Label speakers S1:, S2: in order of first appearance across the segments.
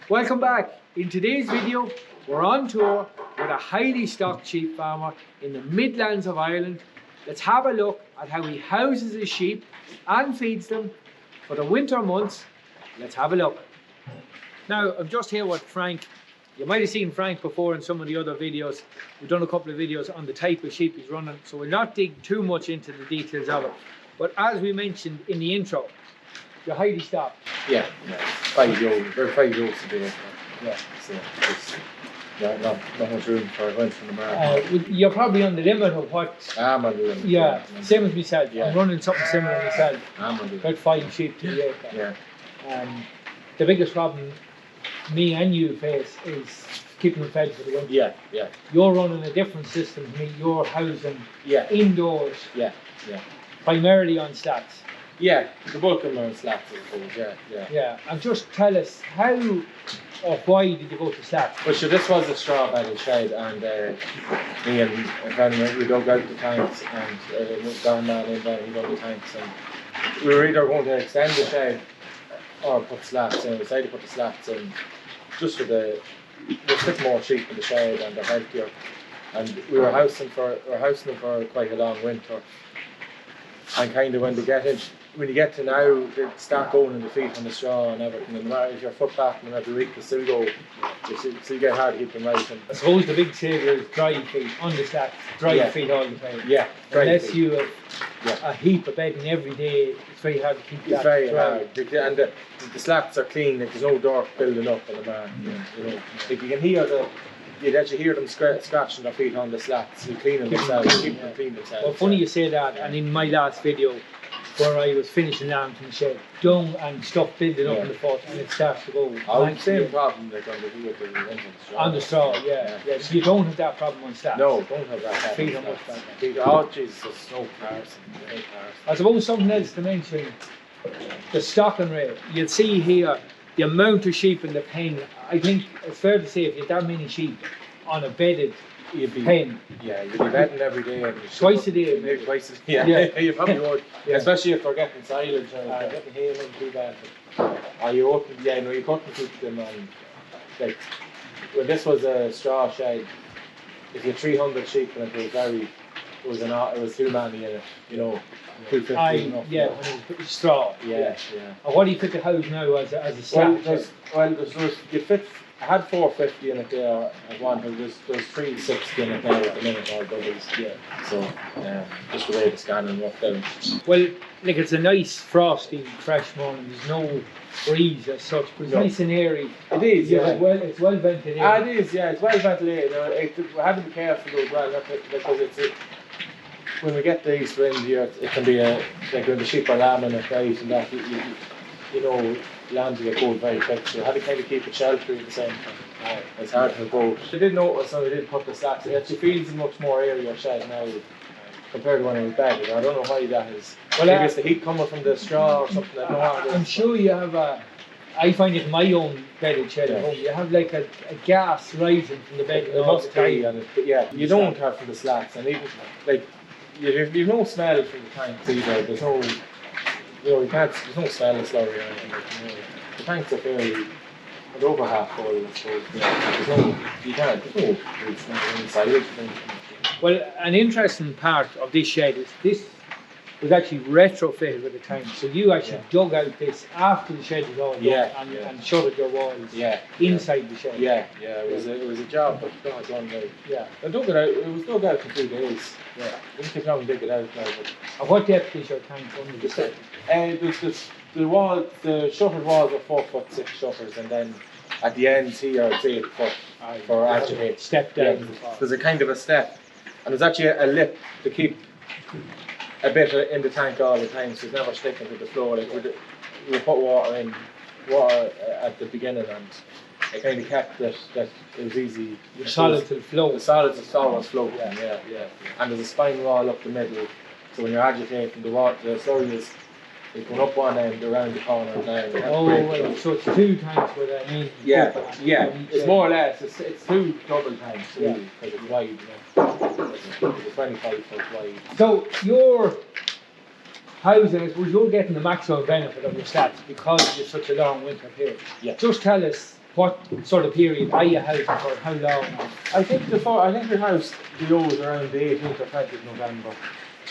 S1: Welcome back. In today's video, we're on tour with a highly stocked sheep farmer in the Midlands of Ireland. Let's have a look at how he houses his sheep and feeds them for the winter months. Let's have a look. Now, I'm just here with Frank. You might have seen Frank before in some of the other videos. We've done a couple of videos on the type of sheep he's running, so we'll not dig too much into the details of it. But as we mentioned in the intro, you're highly stocked.
S2: Yeah. 5 year old, they're 5 year olds today.
S1: Yeah.
S2: So it's not much room for going from the market.
S1: You're probably on the limit of what.
S2: I'm on the limit.
S1: Yeah, same as myself.
S2: Yeah.
S1: I'm running something similar myself.
S2: I'm on the limit.
S1: About 5 sheep to the acre.
S2: Yeah.
S1: The biggest problem me and you face is keeping them fed for the winter.
S2: Yeah.
S1: You're running a different system to me. You're housing indoors.
S2: Yeah.
S1: Primarily on slats.
S2: Yeah, the bulk of them are on slats, I suppose.
S1: Yeah, and just tell us how or why did you go to slats?
S2: Well, sure, this was a straw bedded shed, and me and a friend, we dug out the tanks, and down man in there, he dug the tanks, and we were either going to extend the shed or put slats in. We decided to put the slats in just for we'll stick more sheep in the shed and they're healthier. And we were housing them for quite a long winter. And kind of when you get to now, they start going in the feet on the straw and everything. And no matter if you're foot back them every week, they still go. So you get hard to keep them right. And
S1: I suppose the big saviour is dry feed on the slats. Dry feed all the time.
S2: Yeah.
S1: Unless you have a heap of bedding every day, it's very hard to keep that dry.
S2: It's very hard. And the slats are clean. Like, there's no dirt building up in the barn. You know, like you can hear you'd actually hear them scratching their feet on the slats. You clean them themselves, keep them clean themselves.
S1: Well, funny you say that, and in my last video, where I was finishing lambs in the shed, dung and stuff building up in the foot, and it starts to go.
S2: Same problem like on the straw.
S1: On the straw, yeah. So you don't have that problem on slats.
S2: No, don't have that.
S1: Feet are much better.
S2: Oh Jesus, there's no cars.
S1: I suppose something else to mention, the stocking rate. You'll see here the amount of sheep in the pen. I think it's fair to say if you have that many sheep on a bedded pen.
S2: Yeah, you'd be bedding every day.
S1: Twice a day.
S2: Maybe twice a day. Yeah, you probably would. Yeah. Especially if they're getting silage or getting hay in too bad. You couldn't keep them on. Like, when this was a straw shed, if you had 300 sheep in it, it was too many in it, 250
S1: when it was straw.
S2: Yeah.
S1: And what do you fit the house now as a slat?
S2: I had 450 in it there at one time. There's 360 in it now at the minute, all doubles. Yeah. So just the way the scanning worked out.
S1: Well, like it's a nice frosty, fresh morning. There's no breeze as such, but it's nice and airy.
S2: It is, yeah.
S1: It's well ventilated.
S2: It is, yeah. It's well ventilated. We have to be careful as well, because when we get the east wind here, it can be like when the sheep are lambing at night and that, lambs get cold very quick, so I had to kind of keep it sheltered at the same time. It's hard to boat. I did notice when we did put the slats, it actually feels a much more airier shed now compared to when I was bedded. I don't know why that is. Well, maybe it's the heat coming from the straw or something.
S1: I'm sure you have I find it in my own bedded shed at home, you have like a gas rising from the bed.
S2: It must be, you don't have from the slats, and even like you've no smell from the tanks either. There's no. There's no smell of slurry or anything. The tanks are fairly, over half full, I suppose. There's no silage.
S1: Well, an interesting part of this shed is this was actually retrofitted with a tank. So you actually dug out this after the shed was all done and shuttered your walls inside the shed.
S2: Yeah, it was a job, but not done right. Yeah, I dug it out. It was dug out for 2 days. Yeah, it didn't take long to dig it out now.
S1: And what depth is your tank under the shed?
S2: The shuttered walls are 4'6" shutters, and then at the ends here it's 8 foot for agitate.
S1: Step down.
S2: There's a kind of a step, and there's actually a lip to keep a bit in the tank all the time, so it's never sticking to the floor. Like we put water at the beginning, and it kind of kept that it was easy.
S1: Solid to flow.
S2: The solids are always floating. Yeah. And there's a spine wall up the middle, so when you're agitating the slurries, they go up one end, around the corner, and down.
S1: So it's 2 tanks with that means.
S2: Yeah. It's more or less. It's 2 double tanks really, because it's wide. It's 25 foot wide.
S1: So your housing, I suppose you're getting the maximum benefit of your slats because it's such a long winter period.
S2: Yeah.
S1: Just tell us what sort of period are you housing for? How long?
S2: I think we housed the ewes around the 18th or 20th of November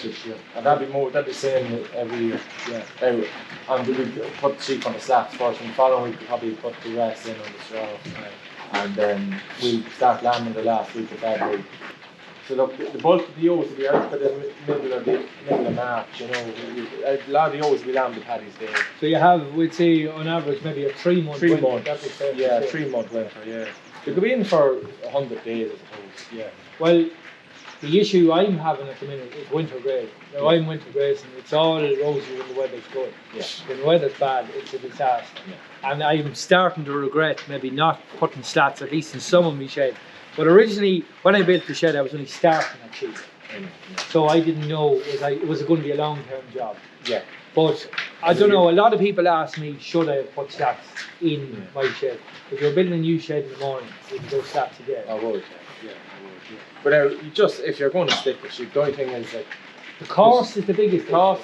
S2: this year, and that'd be same every year. Yeah. And we put the sheep on the slats first, and the following week we probably put the rest in on the straw, and then we'll start lambing the last week of February. So look, the bulk of the ewes will be out by the middle of March. You know, a lot of the ewes will be lambed the Paddy's Day.
S1: So you have, we'd say, on average, maybe a 3 month.
S2: 3
S1: winter.
S2: months. Yeah, 3 month winter. Yeah. They could be in for 100 days, I suppose. Yeah.
S1: Well, the issue I'm having at the minute is winter grey. Now I'm winter grazing, it's all rosy when the weather's good.
S2: Yeah.
S1: When the weather's bad, it's a disaster. Yeah. And I'm starting to regret maybe not putting slats, at least in some of my shed. But originally, when I built the shed, I was only starting at sheep. So I didn't know it was going to be a long-term job.
S2: Yeah.
S1: But I don't know, a lot of people ask me, should I have put slats in my shed? If you're building a new shed in the morning, would you go slats again?
S2: I would, yeah. But you just, if you're going to stick with sheep, the only thing is like,
S1: the cost is the biggest
S2: cost.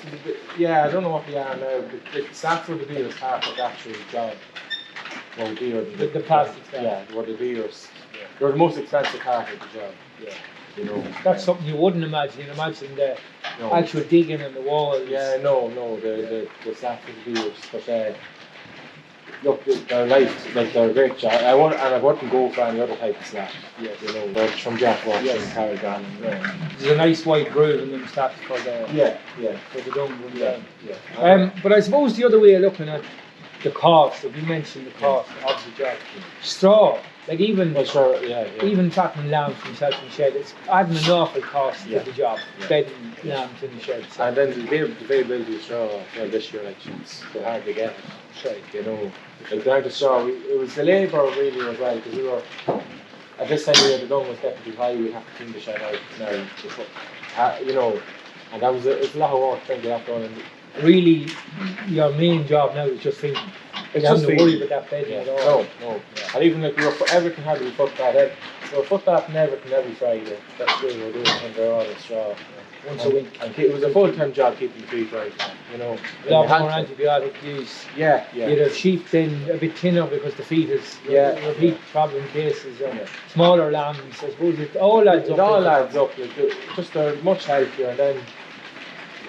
S2: Yeah, I don't know what they are now, but the slats would be as part of the actual job. What would be
S1: the plastic stuff.
S2: Yeah, what would be yours. They're the most expensive part of the job. Yeah. You know.
S1: That's something you wouldn't imagine. You imagine the actual digging in the walls.
S2: Yeah, no, the slats would be yours. But look, they're nice, like they're a great job. I wouldn't go for any other type of slat. Yes. You know, they're from Jack Watts and Carrigan.
S1: There's a nice white groove in them slats for the for the dung going down.
S2: Yeah.
S1: But I suppose the other way of looking at the cost, if you mentioned the cost of the job, straw. Like even even fattening lambs from self-and shed, it's adding an awful cost to the job, bedding lambs in the shed. So.
S2: And then the availability of straw this year, like it's hard to get.
S1: Right.
S2: You know, like down to straw, it was the labour really as well, because we were at this time of year the dung was getting too high. We'd have to clean the shed out now, you know, and that was it's a lot of work trying to get that done. And
S1: really, your main job now is just feeding. You don't have to worry about that bedding at all.
S2: No. And even like everything had to be foot bath. So foot bath and everything every Friday. That's what we're doing when they're all in straw.
S1: Once a week.
S2: And it was a full-time job keeping the feed right. You know.
S1: A lot more antibiotic use.
S2: Yeah.
S1: You'd have sheep then a bit thinner because the feed is repeat problem cases. Smaller lambs, I suppose it all adds up.
S2: It all adds up. Like, just they're much healthier, and then.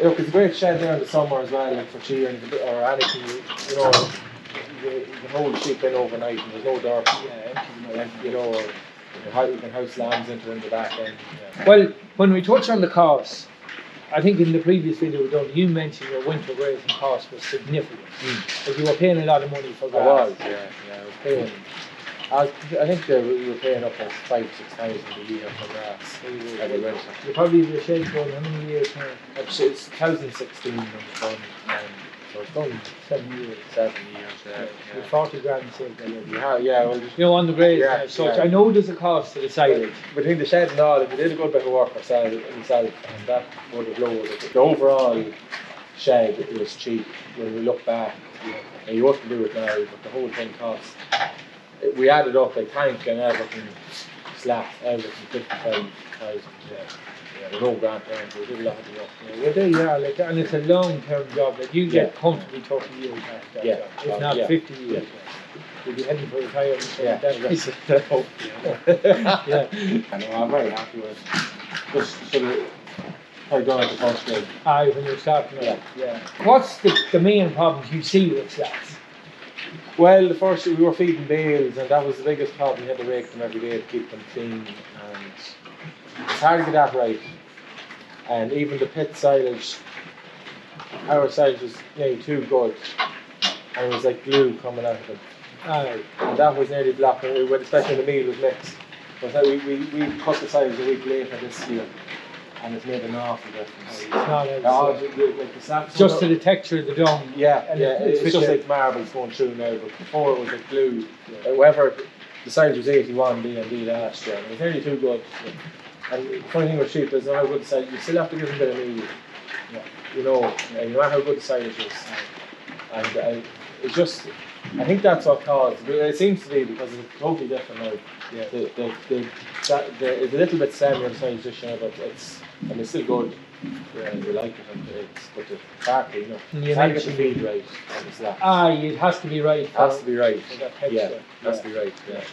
S2: Look, it's a great shed there in the summer as well, like for shearing or anything. You know, you can hold the sheep in overnight, and there's no dirt. You know, you can house lambs in the back end. Yeah.
S1: Well, when we touch on the costs, I think in the previous video we done, you mentioned your winter grazing cost was significant. But you were paying a lot of money for grass.
S2: I was paying. I think we were paying up to 5,000 to 6,000 a year for grass every winter.
S1: You probably have your shed going how many years now?
S2: It's 2016 when it's done, so it's done
S1: 7 years.
S2: 7 years,
S1: You're 40 grand saved already.
S2: Well,
S1: you know, on the graze and such. I know there's a cost to the silage.
S2: Between the shed and all, if we did a good bit of work ourselves, and that would have lowered it. The overall shed was cheap when we look back. And you wouldn't do it now, but the whole thing cost. We added up like tank and everything, slats, everything, 55,000. There's no grant there, so we did a lot of the work.
S1: And it's a long-term job. Like you get comfortably 30 years after that job, if not 50 years. You'll be heading for retirement.
S2: I'm very happy with it. Just sort of how done at the first game.
S1: When you're starting out. What's the main problems you see with slats?
S2: Well, the first we were feeding bales, and that was the biggest problem. We had to rake them every day to keep them clean, and it's hard to get that right. And even the pit silage, our silage was nearly too good, and it was like glue coming out of it. And that was nearly blocking, especially when the meal was mixed. But we cut the silage a week later this year, and it's made an awful difference.
S1: It's not as just to the texture of the dung.
S2: It's just like marbles going through now, but before it was like glue. However, the silage was 81 D&D last year, and it was nearly too good. And the funny thing with sheep is, how good the silage, you still have to give them a bit of meal. You know, and no matter how good the silage is. And it's just, I think that's what caused it. Seems to be because it's totally different now. It's a little bit semi on the silage this year, but it's still good. we like it, and it's but the party, you know.
S1: And
S2: You have to get the feed right on the slats.
S1: It has to be right.
S2: It has to be right.
S1: For that texture.
S2: Yeah, it has to be right. Yeah.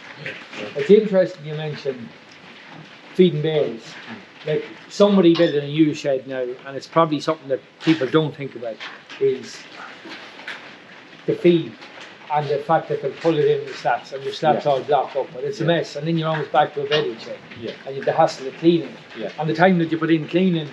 S1: It's interesting you mentioned feeding bales. Like somebody building a new shed now, and it's probably something that people don't think about, is the feed and the fact that they'll pull it in the slats and your slats all blocked up, but it's a mess, and then you're almost back to a bedded shed.
S2: Yeah.
S1: And you have the hassle of cleaning it.
S2: Yeah.
S1: And the time that you put in cleaning,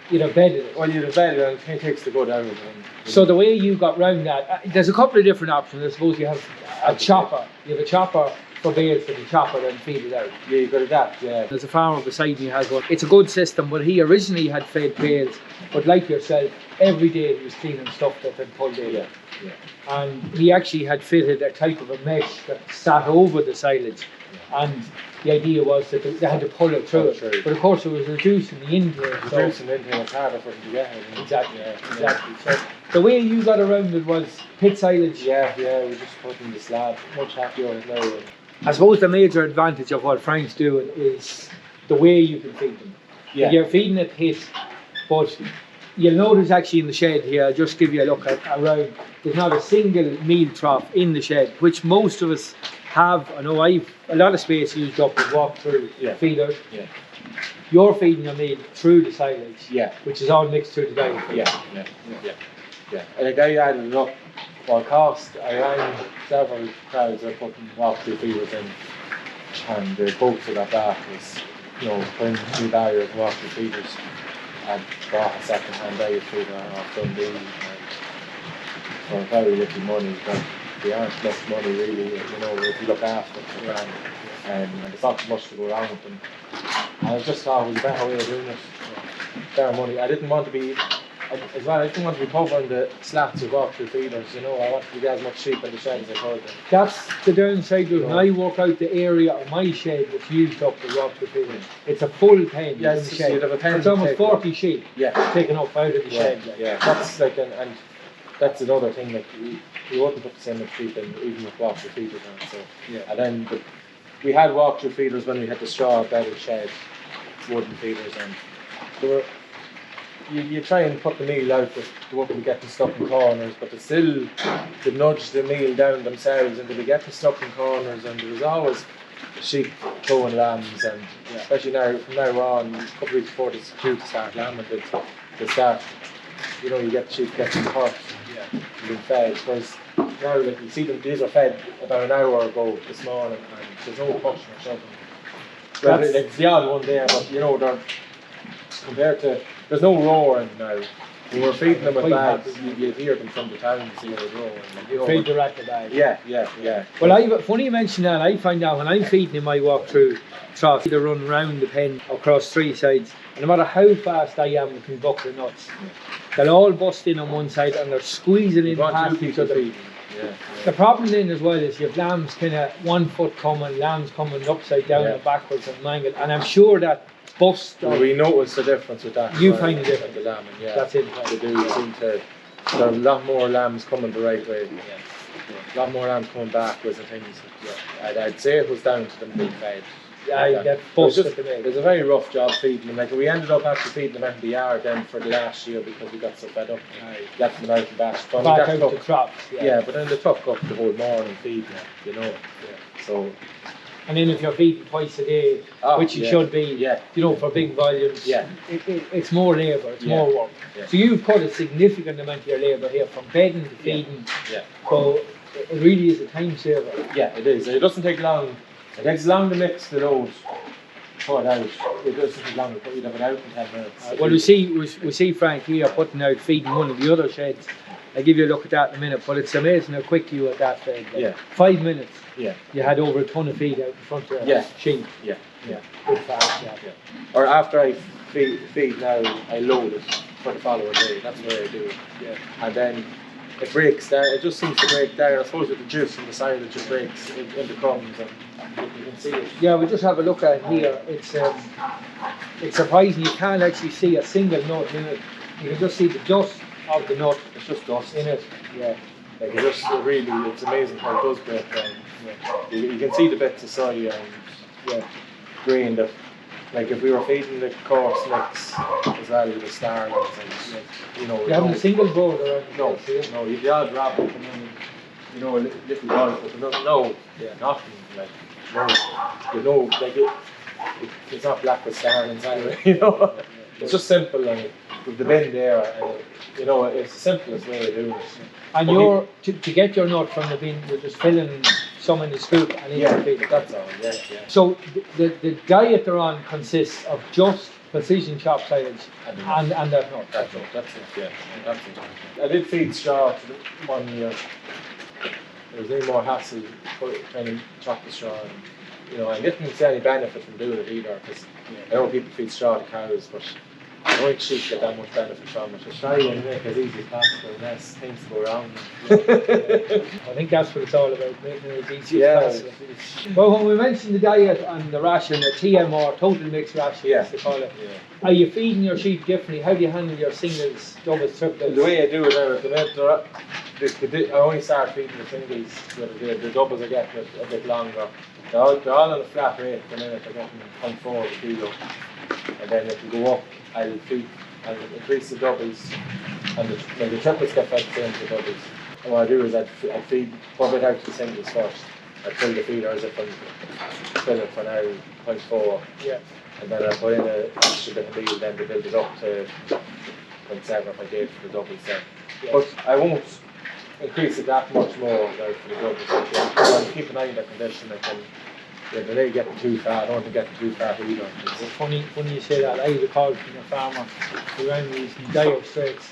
S1: you'd have bedded it.
S2: Well, you'd have bedded it, and it takes the good out of it.
S1: So the way you got round that, there's a couple of different options. I suppose you have a chopper. You have a chopper for bales for the chopper and feed it out.
S2: Yeah, you've got to adapt, yeah.
S1: There's a farmer beside me who has one. It's a good system, but he originally had fed bales, but like yourself, every day he was cleaning stuff that had pulled in.
S2: Yeah, yeah.
S1: And he actually had fitted a type of a mesh that sat over the silage. And the idea was that they had to pull it through it. But of course it was reducing the intake.
S2: Reducing the intake was harder for them to get it.
S1: Exactly, exactly. So the way you got around it was pit silage.
S2: Yeah, we just put in the slab, much happier now.
S1: I suppose the major advantage of what Frank's doing is the way you can feed them.
S2: Yeah.
S1: You're feeding it pit, but you'll notice actually in the shed here, I'll just give you a look around, there's not a single meal trough in the shed, which most of us have. I know I've a lot of space used up with walk through feeders.
S2: Yeah.
S1: You're feeding your meal through the silage, which is all mixed through the diet.
S2: Yeah. And the guy added it up. For cost, I ran several crowds that putting walk-through feeders in, and the boats of that back was, putting new barriers and walk-through feeders. I bought a second-hand diet feeder off Dundee, and for very little money, but they aren't much money really, if you look after them, and there's not much to go wrong with them. And I just thought it was a better way of doing it, better money. I didn't want to be covering the slats with walk-through feeders, I wanted to get as much sheep in the shed as I could.
S1: That's the downside of it. When I work out the area of my shed that's used up with walk-through feeders, it's a full pen in the shed.
S2: You'd have a pen.
S1: It's almost 40 sheep taken up out of the shed.
S2: Yeah, that's like, and that's another thing, like, you wouldn't put the same much sheep in, even with walk-through feeders on, so. And then we had walk-through feeders when we had the straw bedded shed, wooden feeders, and they were, you try and put the meal out, but they wouldn't be getting stuck in corners, but they nudge the meal down themselves and they'd be getting stuck in corners, and there was always sheep throwing lambs, and especially now, from now on, a couple of weeks before it's due to start lambing, they start, you get the sheep getting hurt and being fed, whereas now, like, you see them, these are fed about an hour ago this morning, and there's no pushing or shoving. Well, it's the odd one there, but they're, compared to, there's no roaring now. When we're feeding them with bags, you'd hear them from the town to see how they're roaring.
S1: You feed direct the bag.
S2: Yeah.
S1: Well, funny you mention that. I find out when I'm feeding in my walk-through trough, they run round the pen across three sides, and no matter how fast I am with my bucket of nuts, they'll all bust in on one side and they're squeezing in past each other. The problem then as well is you have lambs kind of 1 foot coming, lambs coming upside down and backwards and mangled, and I'm sure that bust.
S2: We notice the difference with that.
S1: You find the difference.
S2: The lambing,
S1: That's it.
S2: They do. You seem to. There are a lot more lambs coming the right way. A lot more lambs coming backwards and things. I'd say it was down to them being fed.
S1: That bust at the
S2: It was a very rough job feeding them. Like, we ended up actually feeding them out in the yard then for the last year because we got so fed up. Left them out and back
S1: out the crops.
S2: But then the tough up the whole morning feeding, So.
S1: And then if you're feeding twice a day, which you should be, for big volumes, it's more labour, it's more work. So you've cut a significant amount of your labour here, from bedding to feeding. So it really is a time saver.
S2: Yeah, it is. It doesn't take long. It takes long to mix the load. Pour it out. It doesn't take long to put it out in 10 minutes.
S1: Well, we see Frank here putting out feeding one of the other sheds. I'll give you a look at that in a minute, but it's amazing how quick you were that fed. 5 minutes. You had over a ton of feed out in front of your sheep. Good fast.
S2: Or after I feed now, I load it for the following day. That's the way I do it. And then it breaks down. It just seems to break down. I suppose with the juice from the silage, it breaks into crumbs, and you can see it.
S1: Yeah, we just have a look at it here. It's surprising. You can't actually see a single nut in it. You can just see the dust of the nut.
S2: It's just dust
S1: in it.
S2: Like, it's amazing how it does break down. You can see the bits of soy and grain that Like if we were feeding the course mix as well, the starlings and you know.
S1: You haven't a single board around the
S2: No,
S1: place, do you?
S2: no, you've the odd rabbit and then you know a little ball, but no, nothing like like it's not black with starlings anyway, you know. It's just simple and with the bin there and you know it's the simplest way of doing it.
S1: And you're to get your nut from the bin, you're just filling some in the scoop and in the bin.
S2: That's all. Yeah.
S1: So the diet they're on consists of just precision chop silage and that nut.
S2: That's it. Yeah, that's it. I did feed straw to the 1 year. There was no more hassle trying to chop the straw. And, you know, I didn't see any benefit from doing it either because I know people feed straw to cows, but I don't think sheep get that much benefit from it. So try and make it as easy as possible unless things go wrong.
S1: I think that's what it's all about, making it as easy as possible. Well, when we mentioned the diet and the ration, the TMR, total mixed ration, as they call it, are you feeding your sheep differently? How do you handle your singles, doubles, triples?
S2: The way I do it now at the minute, I only start feeding the singles, the doubles are getting a bit longer. They're all on a flat rate at the minute, they're getting 0.4 a kilo. And then if you go up, I'll increase the doubles, and the triples get fed the same as the doubles. And what I do is I'd pump it out to the singles first. I'd fill the feeder as if I'm fill it for now 0.4.
S1: Yeah.
S2: And then I put in an extra bit of meal then to build it up to 0.7 or 0.8 for the doubles then. Yeah. But I won't increase it that much more now for the doubles. I'll keep an eye on the condition. They're not getting too fat. I don't want to get too fat either.
S1: It's funny you say that. I had a call from a farmer who ran these diet straits.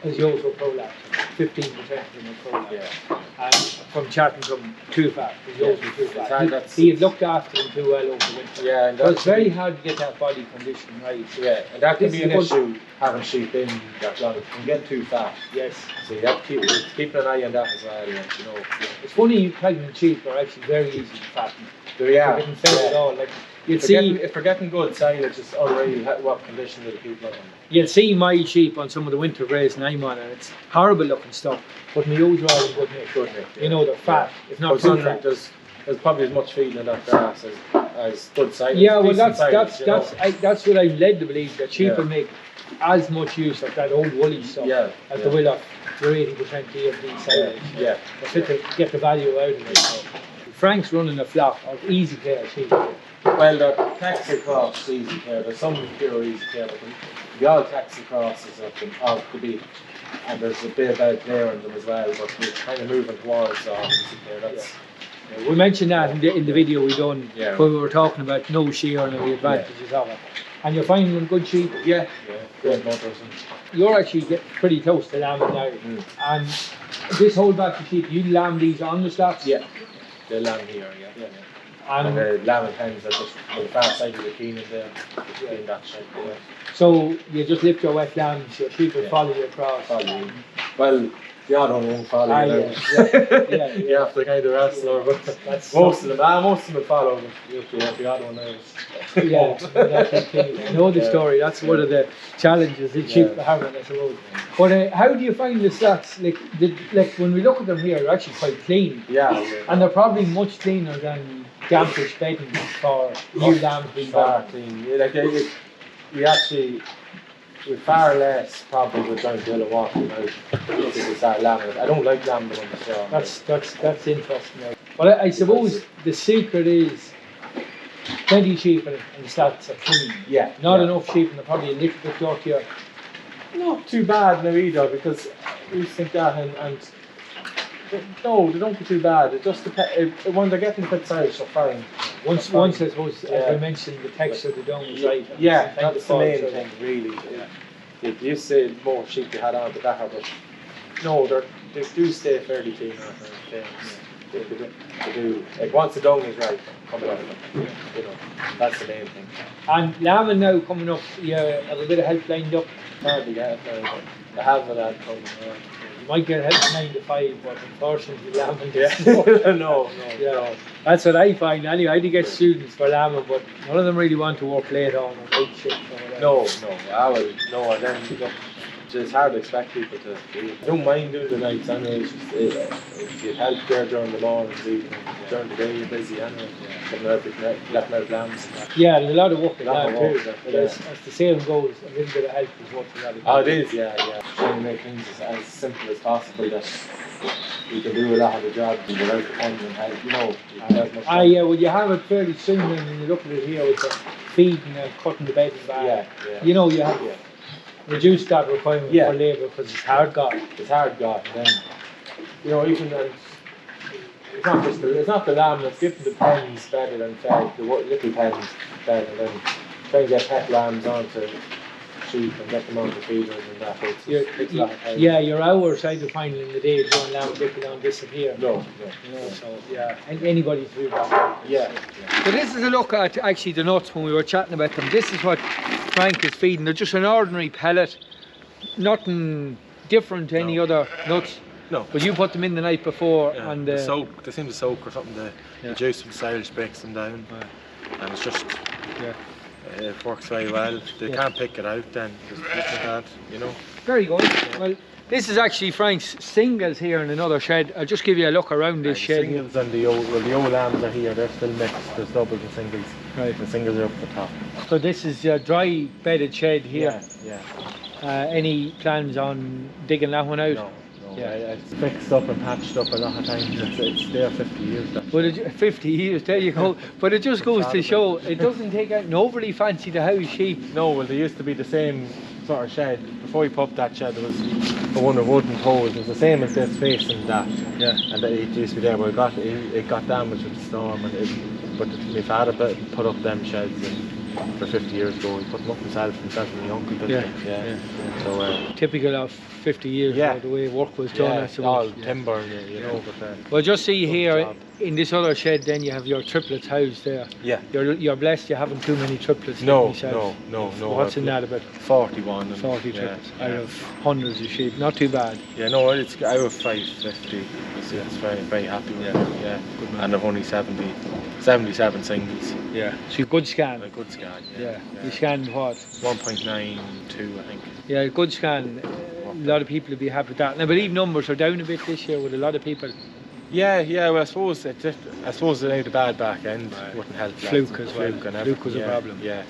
S1: His yolks were prolapse, 15% of them were prolapse.
S2: Yeah.
S1: And from chatting to him, too fat. His yolks were too fat. He had looked after them too well over the winter.
S2: Yeah, and
S1: so it's very hard to get that body condition right.
S2: Yeah, and that can be an issue having sheep in that long. It can get too fat.
S1: Yes.
S2: So you have to keep an eye on that as well. You know.
S1: It's funny, pregnant sheep are actually very easy to fatten.
S2: They are.
S1: They can fed at all. Like,
S2: if they're getting good silage, it's unreal what condition do the people are in.
S1: You'll see my sheep on some of the winter grazing I'm on, and it's horrible looking stuff. But my ewes are all in good nick.
S2: Good nick. Yeah.
S1: You know, they're fat. It's not too fat.
S2: There's probably as much feeding in that grass as good silage.
S1: Yeah, well, that's what I'm led to believe, that sheep will make as much use of that old woolly stuff as they will of your 80% DFD silage.
S2: Yeah.
S1: They're fit to get the value out of it. So. Frank's running a flock of easy care sheep.
S2: Well, they're taxi cross easy care. There's some pure easy care, but the odd taxi crosses of the beef. And there's a bit of bad player in them as well, but we're kind of moving towards easy care.
S1: We mentioned that in the video we done where we were talking about no shear and the advantages of it. And you're finding them good sheep?
S2: Yeah, good mothers.
S1: You're actually getting pretty close to lambing now. And this whole batch of sheep, you lamb these on the slats?
S2: Yeah, they lamb here, And the lamb and hens are just on the far side of the keenan there, in that shape. Yeah.
S1: So you just lift your wet lambs, your sheep will follow you across.
S2: Well, the other one won't follow you. You have to kind of wrestle, but most of them will follow them. The other one is. I know the story. That's one of the challenges that sheep are having, I suppose.
S1: But how do you find the slats? Like when we look at them here, they're actually quite clean. And they're probably much cleaner than Gamfish bedding for new lambs being born.
S2: Clean. With far less probably with trying to build a walking out if we start lambing. I don't like lambing on the straw.
S1: That's interesting. But I suppose the secret is plenty of sheep and the slats are clean. Not enough sheep and they're probably a little bit dirtier.
S2: Not too bad now either, because we used to think that and no, they don't get too bad. It just depends. When they're getting a bit size, they're fine.
S1: Once I suppose, as I mentioned, the texture of the dung is right.
S2: That's the main thing, really. If you say more sheep you had on the back, but no, they do stay fairly clean after they do. Like once the dung is right, coming out of them, you know, that's the main thing.
S1: And lambing now coming up, you have a bit of help lined up.
S2: Hardly get it now, but I have that coming.
S1: You might get help 9 to 5, but unfortunately lambing
S2: no.
S1: That's what I find anyway. I do get students for lambing, but none of them really want to work late on or night shift or whatever.
S2: No. And then it's hard to expect people to do it. I don't mind doing the nights anyway. It's just if you help there during the morning, during the day you're busy anyway. Letting out lambs.
S1: Yeah, there's a lot of work in
S2: Lot
S1: that
S2: of work,
S1: too. But
S2: yeah.
S1: as the saying goes, a little bit of help is worth a lot of
S2: Oh, it is, yeah. Trying to make things as simple as possible that you can do a lot of the job without the funds and help, you know.
S1: Yeah, well you have it fairly soon when you look at it here with the feeding and cutting the bedding back.
S2: Yeah.
S1: You know, you have reduced that requirement for labour because it's hard got.
S2: It's hard got, and then, you know, even then, it's not the lamb that's getting the pens bedded and fed, the little pens fed, and then try and get pet lambs onto sheep and get them onto feeders and that. It's a lot of time.
S1: Yeah, your hours I find in the day don't allow them to disappear.
S2: No.
S1: You know, so yeah, and anybody to do that.
S2: Yeah.
S1: So this is a look at actually the nuts when we were chatting about them. This is what Frank is feeding. They're just an ordinary pellet, nothing different to any other nuts.
S2: No.
S1: But you put them in the night before and
S2: they seem to soak or something. The juice from the silage breaks them down, and it's just it works very well. They can't pick it out then. You know.
S1: Very good. Well, this is actually Frank's singles here in another shed. I'll just give you a look around this shed.
S2: The singles and the old lambs are here. They're still mixed. There's doubles and singles. Right. The singles are up the top.
S1: So this is a dry bedded shed here.
S2: Yeah.
S1: Any plans on digging that one out?
S2: No. Yeah, it's fixed up and patched up a lot of times. It's there 50 years.
S1: But 50 years, there you go. But it just goes to show, it doesn't take out, nobody fancy the house sheep.
S2: No, well, there used to be the same sort of shed. Before we put up that shed, there was the one with wooden toes. It was the same as this facing that. Yeah. And it used to be there, but it got damaged with the storm. But my father put up them sheds for 50 years ago. He put them up himself and my uncle did it. Yeah. So,
S1: typical of 50 years ago, the way work was done.
S2: All timber, you know. But,
S1: well, just see here in this other shed, then you have your triplets housed there.
S2: Yeah.
S1: You're blessed you haven't too many triplets.
S2: No.
S1: What's in that about?
S2: 41.
S1: 40 triplets out of hundreds of sheep. Not too bad.
S2: Yeah, no, it's out of 550. It's very, very happy with it. Yeah. Good man. And I've only 77 singles.
S1: Yeah. So a good scan.
S2: A good scan.
S1: Yeah. You scanned what?
S2: 1.92, I think.
S1: Yeah, good scan. A lot of people would be happy with that. And I believe numbers are down a bit this year with a lot of people.
S2: Yeah. Well, I suppose the bad back end wouldn't help.
S1: Fluke as well. Fluke was a problem.
S2: Yeah.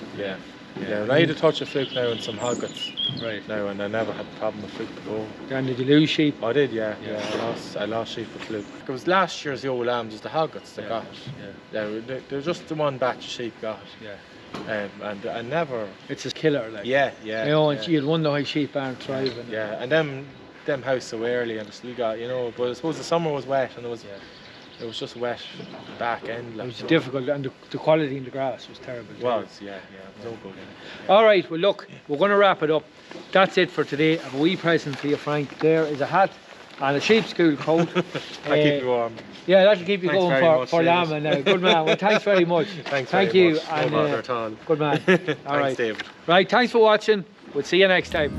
S2: And I had a touch of fluke now in some hoggets.
S1: Right.
S2: Now, and I never had a problem with fluke before.
S1: And did you lose sheep?
S2: I did, yeah. I lost sheep with fluke. It was last year's the old lambs, was the hoggets that got it. They're just the one batch of sheep got it.
S1: Yeah.
S2: And I never.
S1: It's a killer, like.
S2: Yeah.
S1: You know, you'd wonder why sheep aren't thriving.
S2: Yeah, and them house so early and still got, you know. But I suppose the summer was wet and it was just wet back end.
S1: It was difficult, and the quality in the grass was terrible.
S2: It was, yeah. No good.
S1: All right, well look, we're going to wrap it up. That's it for today. I have a wee present for you, Frank. There is a hat and a sheep's-school coat.
S2: That'll keep you warm.
S1: Yeah, that'll keep you going for lambing now. Good man. Well, thanks very much.
S2: Thank you.
S1: And,
S2: no bother at all.
S1: Good man. All right.
S2: David.
S1: Right, thanks for watching. We'll see you next time.